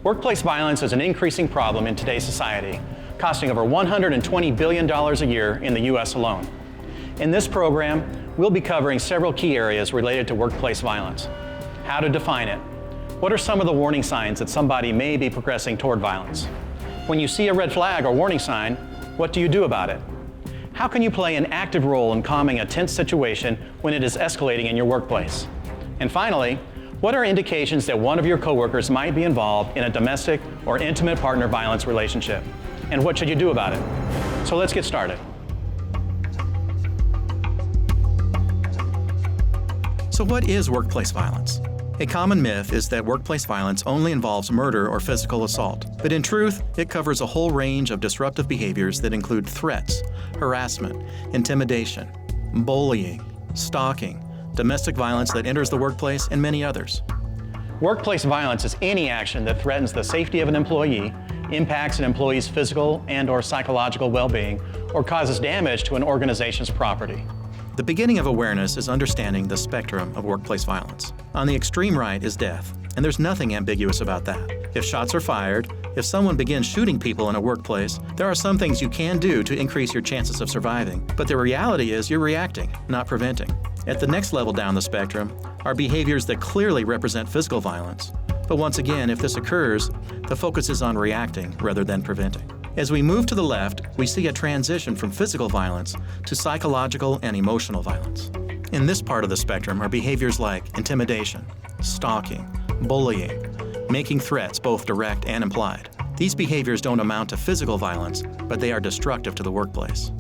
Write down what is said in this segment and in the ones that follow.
Workplace violence is an increasing problem in today's society, costing over $120 billion a year in the U.S. alone. In this program, we'll be covering several key areas related to workplace violence. How to define it. What are some of the warning signs that somebody may be progressing toward violence? When you see a red flag or warning sign, what do you do about it? How can you play an active role in calming a tense situation when it is escalating in your workplace? And finally, what are indications that one of your coworkers might be involved in a domestic or intimate partner violence relationship? And what should you do about it? So let's get started. So what is workplace violence? A common myth is that workplace violence only involves murder or physical assault. But in truth, it covers a whole range of disruptive behaviors that include threats, harassment, intimidation, bullying, stalking, domestic violence that enters the workplace, and many others. Workplace violence is any action that threatens the safety of an employee, impacts an employee's physical and/or psychological well-being, or causes damage to an organization's property. The beginning of awareness is understanding the spectrum of workplace violence. On the extreme right is death, and there's nothing ambiguous about that. If shots are fired, if someone begins shooting people in a workplace, there are some things you can do to increase your chances of surviving, but the reality is you're reacting, not preventing. At the next level down the spectrum are behaviors that clearly represent physical violence. But once again, if this occurs, the focus is on reacting rather than preventing. As we move to the left, we see a transition from physical violence to psychological and emotional violence. In this part of the spectrum are behaviors like intimidation, stalking, bullying, making threats both direct and implied. These behaviors don't amount to physical violence, but they are destructive to the workplace.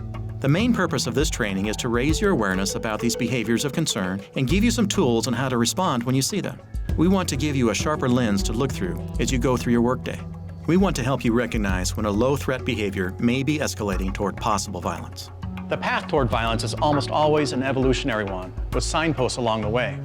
The main purpose of this training is to raise your awareness about these behaviors of concern and give you some tools on how to respond when you see them. We want to give you a sharper lens to look through as you go through your workday. We want to help you recognize when a low-threat behavior may be escalating toward possible violence. The path toward violence is almost always an evolutionary one, with signposts along the way.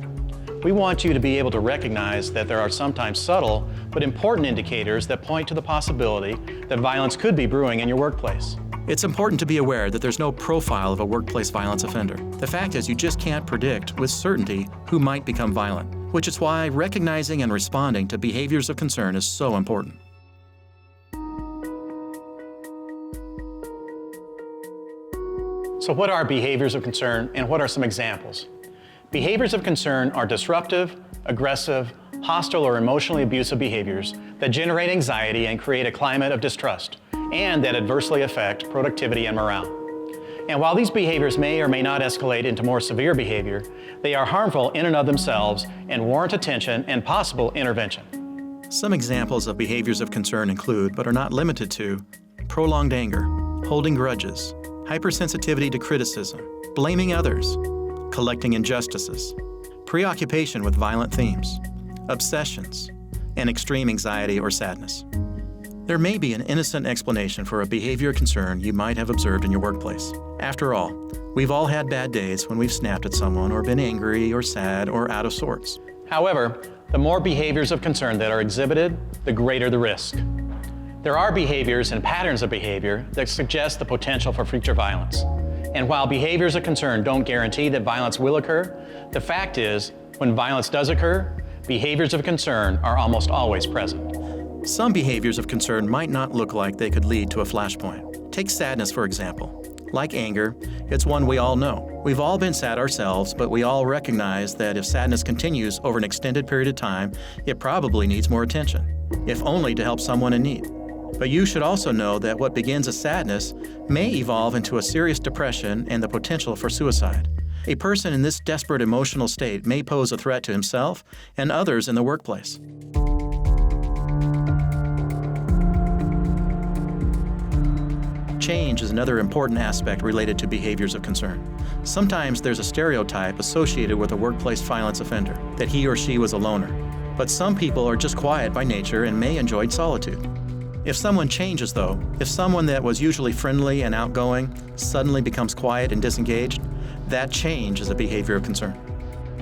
We want you to be able to recognize that there are sometimes subtle but important indicators that point to the possibility that violence could be brewing in your workplace. It's important to be aware that there's no profile of a workplace violence offender. The fact is you just can't predict with certainty who might become violent, which is why recognizing and responding to behaviors of concern is so important. So what are behaviors of concern, and what are some examples? Behaviors of concern are disruptive, aggressive, hostile, or emotionally abusive behaviors that generate anxiety and create a climate of distrust, and that adversely affect productivity and morale. And while these behaviors may or may not escalate into more severe behavior, they are harmful in and of themselves and warrant attention and possible intervention. Some examples of behaviors of concern include, but are not limited to, prolonged anger, holding grudges, hypersensitivity to criticism, blaming others, collecting injustices, preoccupation with violent themes, obsessions, and extreme anxiety or sadness. There may be an innocent explanation for a behavior of concern you might have observed in your workplace. After all, we've all had bad days when we've snapped at someone or been angry or sad or out of sorts. However, the more behaviors of concern that are exhibited, the greater the risk. There are behaviors and patterns of behavior that suggest the potential for future violence. And while behaviors of concern don't guarantee that violence will occur, the fact is, when violence does occur, behaviors of concern are almost always present. Some behaviors of concern might not look like they could lead to a flashpoint. Take sadness, for example. Like anger, it's one we all know. We've all been sad ourselves, but we all recognize that if sadness continues over an extended period of time, it probably needs more attention, if only to help someone in need. But you should also know that what begins as sadness may evolve into a serious depression and the potential for suicide. A person in this desperate emotional state may pose a threat to himself and others in the workplace. Change is another important aspect related to behaviors of concern. Sometimes there's a stereotype associated with a workplace violence offender, that he or she was a loner. But some people are just quiet by nature and may enjoy solitude. If someone changes, though, if someone that was usually friendly and outgoing suddenly becomes quiet and disengaged, that change is a behavior of concern.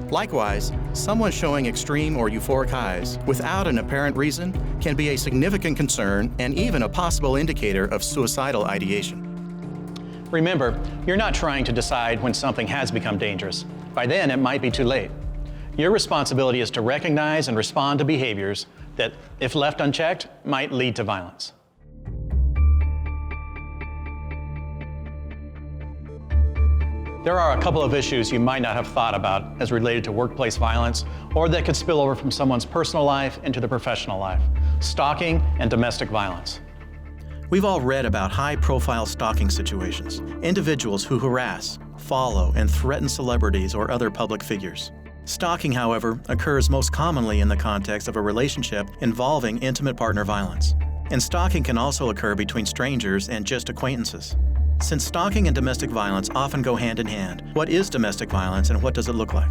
Likewise, someone showing extreme or euphoric highs without an apparent reason can be a significant concern and even a possible indicator of suicidal ideation. Remember, you're not trying to decide when something has become dangerous. By then, it might be too late. Your responsibility is to recognize and respond to behaviors, that, if left unchecked, might lead to violence. There are a couple of issues you might not have thought about as related to workplace violence, or that could spill over from someone's personal life into the professional life: stalking and domestic violence. We've all read about high-profile stalking situations, individuals who harass, follow, and threaten celebrities or other public figures. Stalking, however, occurs most commonly in the context of a relationship involving intimate partner violence. And stalking can also occur between strangers and just acquaintances. Since stalking and domestic violence often go hand in hand, what is domestic violence and what does it look like?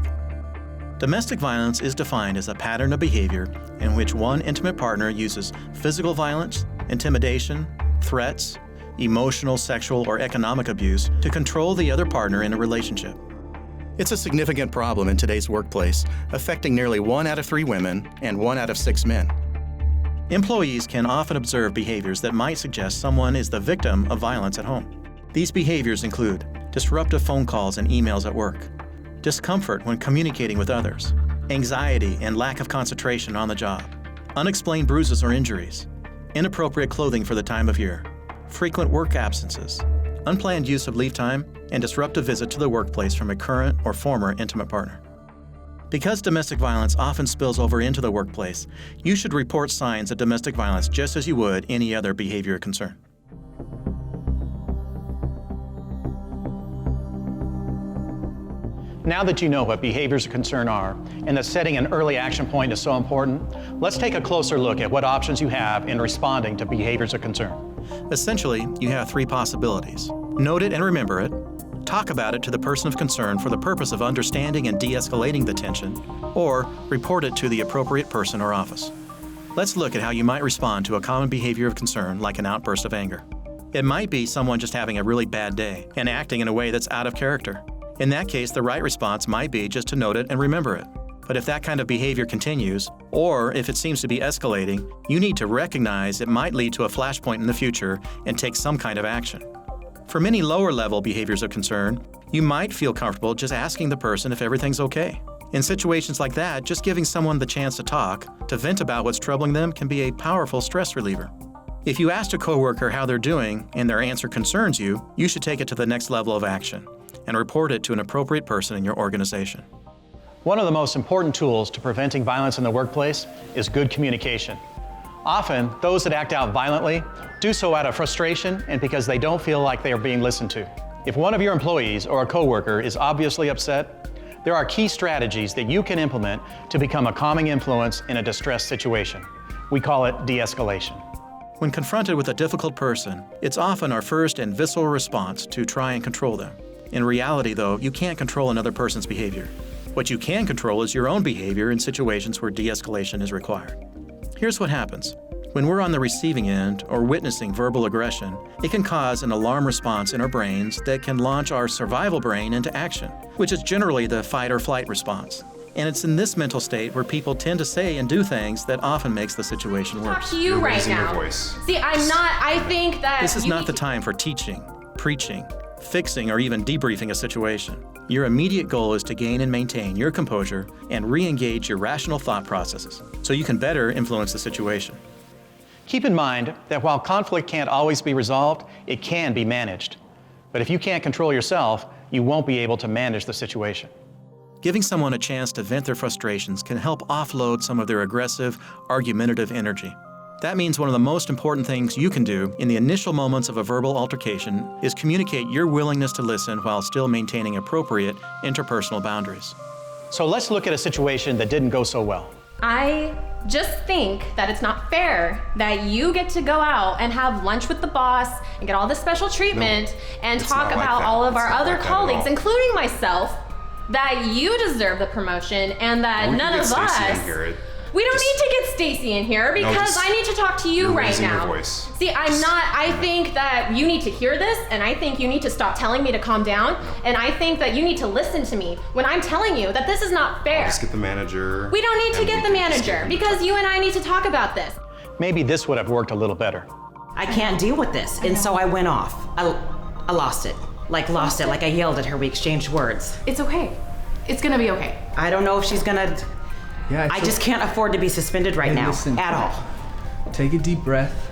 Domestic violence is defined as a pattern of behavior in which one intimate partner uses physical violence, intimidation, threats, emotional, sexual, or economic abuse to control the other partner in a relationship. It's a significant problem in today's workplace, affecting nearly 1 out of 3 women and 1 out of 6 men. Employees can often observe behaviors that might suggest someone is the victim of violence at home. These behaviors include disruptive phone calls and emails at work, discomfort when communicating with others, anxiety and lack of concentration on the job, unexplained bruises or injuries, inappropriate clothing for the time of year, frequent work absences, unplanned use of leave time, and disruptive visit to the workplace from a current or former intimate partner. Because domestic violence often spills over into the workplace, you should report signs of domestic violence just as you would any other behavior of concern. Now that you know what behaviors of concern are, and that setting an early action point is so important, let's take a closer look at what options you have in responding to behaviors of concern. Essentially, you have 3 possibilities. Note it and remember it, talk about it to the person of concern for the purpose of understanding and de-escalating the tension, or report it to the appropriate person or office. Let's look at how you might respond to a common behavior of concern like an outburst of anger. It might be someone just having a really bad day and acting in a way that's out of character. In that case, the right response might be just to note it and remember it. But if that kind of behavior continues, or if it seems to be escalating, you need to recognize it might lead to a flashpoint in the future and take some kind of action. For many lower-level behaviors of concern, you might feel comfortable just asking the person if everything's okay. In situations like that, just giving someone the chance to talk, to vent about what's troubling them, can be a powerful stress reliever. If you asked a coworker how they're doing and their answer concerns you, you should take it to the next level of action and report it to an appropriate person in your organization. One of the most important tools to preventing violence in the workplace is good communication. Often, those that act out violently do so out of frustration and because they don't feel like they are being listened to. If one of your employees or a coworker is obviously upset, there are key strategies that you can implement to become a calming influence in a distressed situation. We call it de-escalation. When confronted with a difficult person, it's often our first and visceral response to try and control them. In reality, though, you can't control another person's behavior. What you can control is your own behavior in situations where de-escalation is required. Here's what happens. When we're on the receiving end or witnessing verbal aggression, it can cause an alarm response in our brains that can launch our survival brain into action, which is generally the fight or flight response. And it's in this mental state where people tend to say and do things that often makes the situation worse. Talk to you right now. See, I think that this is not the time for teaching, preaching, fixing, or even debriefing a situation. Your immediate goal is to gain and maintain your composure and re-engage your rational thought processes so you can better influence the situation. Keep in mind that while conflict can't always be resolved, it can be managed. But if you can't control yourself, you won't be able to manage the situation. Giving someone a chance to vent their frustrations can help offload some of their aggressive, argumentative energy. That means one of the most important things you can do in the initial moments of a verbal altercation is communicate your willingness to listen while still maintaining appropriate interpersonal boundaries. So let's look at a situation that didn't go so well. I just think that it's not fair that you get to go out and have lunch with the boss and get all this special treatment and talk about all of our other colleagues, including myself, that you deserve the promotion and that none of us... We don't need to get Stacy in here because I need to talk to you right now. See, I think that you need to hear this, and I think you need to stop telling me to calm down, and I think that you need to listen to me when I'm telling you that this is not fair. I'll just get the manager. We don't need to get the manager because you and I need to talk about this. Maybe this would have worked a little better. I can't deal with this, and so I went off. I lost it. Like I yelled at her, we exchanged words. It's okay. It's gonna be okay. I don't know if she's gonna Yeah, I just can't afford to be suspended right now, listen, at all. Take a deep breath.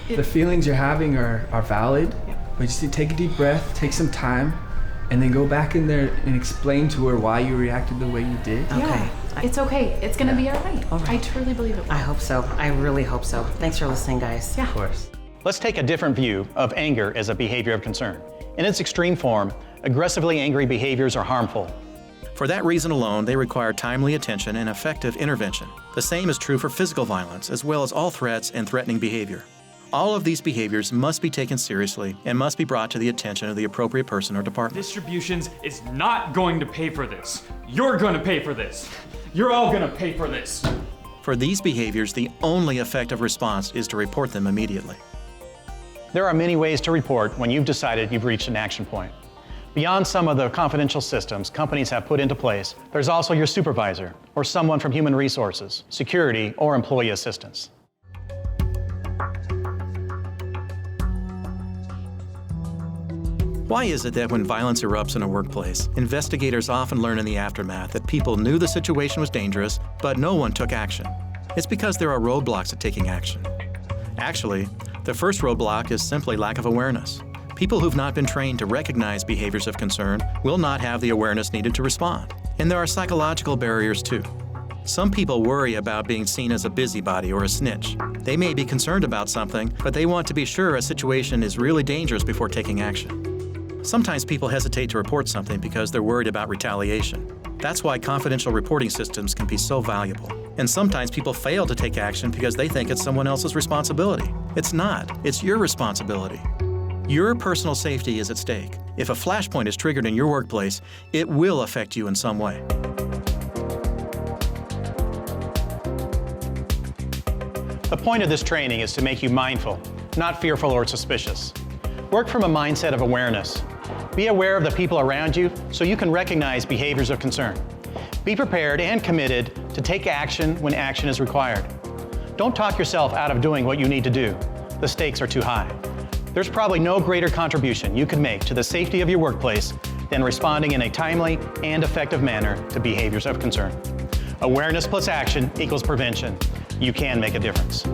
The feelings you're having are valid, but just take a deep breath, take some time, and then go back in there and explain to her why you reacted the way you did. Okay. Yeah, it's okay. It's gonna be all right. I truly believe it. I hope so. I really hope so. Thanks for listening, guys. Yeah. Of course. Let's take a different view of anger as a behavior of concern. In its extreme form, aggressively angry behaviors are harmful. For that reason alone, they require timely attention and effective intervention. The same is true for physical violence, as well as all threats and threatening behavior. All of these behaviors must be taken seriously and must be brought to the attention of the appropriate person or department. Distributions is not going to pay for this. You're going to pay for this. You're all going to pay for this. For these behaviors, the only effective response is to report them immediately. There are many ways to report when you've decided you've reached an action point. Beyond some of the confidential systems companies have put into place, there's also your supervisor or someone from human resources, security, or employee assistance. Why is it that when violence erupts in a workplace, investigators often learn in the aftermath that people knew the situation was dangerous, but no one took action? It's because there are roadblocks to taking action. Actually, the first roadblock is simply lack of awareness. People who've not been trained to recognize behaviors of concern will not have the awareness needed to respond. And there are psychological barriers too. Some people worry about being seen as a busybody or a snitch. They may be concerned about something, but they want to be sure a situation is really dangerous before taking action. Sometimes people hesitate to report something because they're worried about retaliation. That's why confidential reporting systems can be so valuable. And sometimes people fail to take action because they think it's someone else's responsibility. It's not. It's your responsibility. Your personal safety is at stake. If a flashpoint is triggered in your workplace, it will affect you in some way. The point of this training is to make you mindful, not fearful or suspicious. Work from a mindset of awareness. Be aware of the people around you so you can recognize behaviors of concern. Be prepared and committed to take action when action is required. Don't talk yourself out of doing what you need to do. The stakes are too high. There's probably no greater contribution you can make to the safety of your workplace than responding in a timely and effective manner to behaviors of concern. Awareness plus action equals prevention. You can make a difference.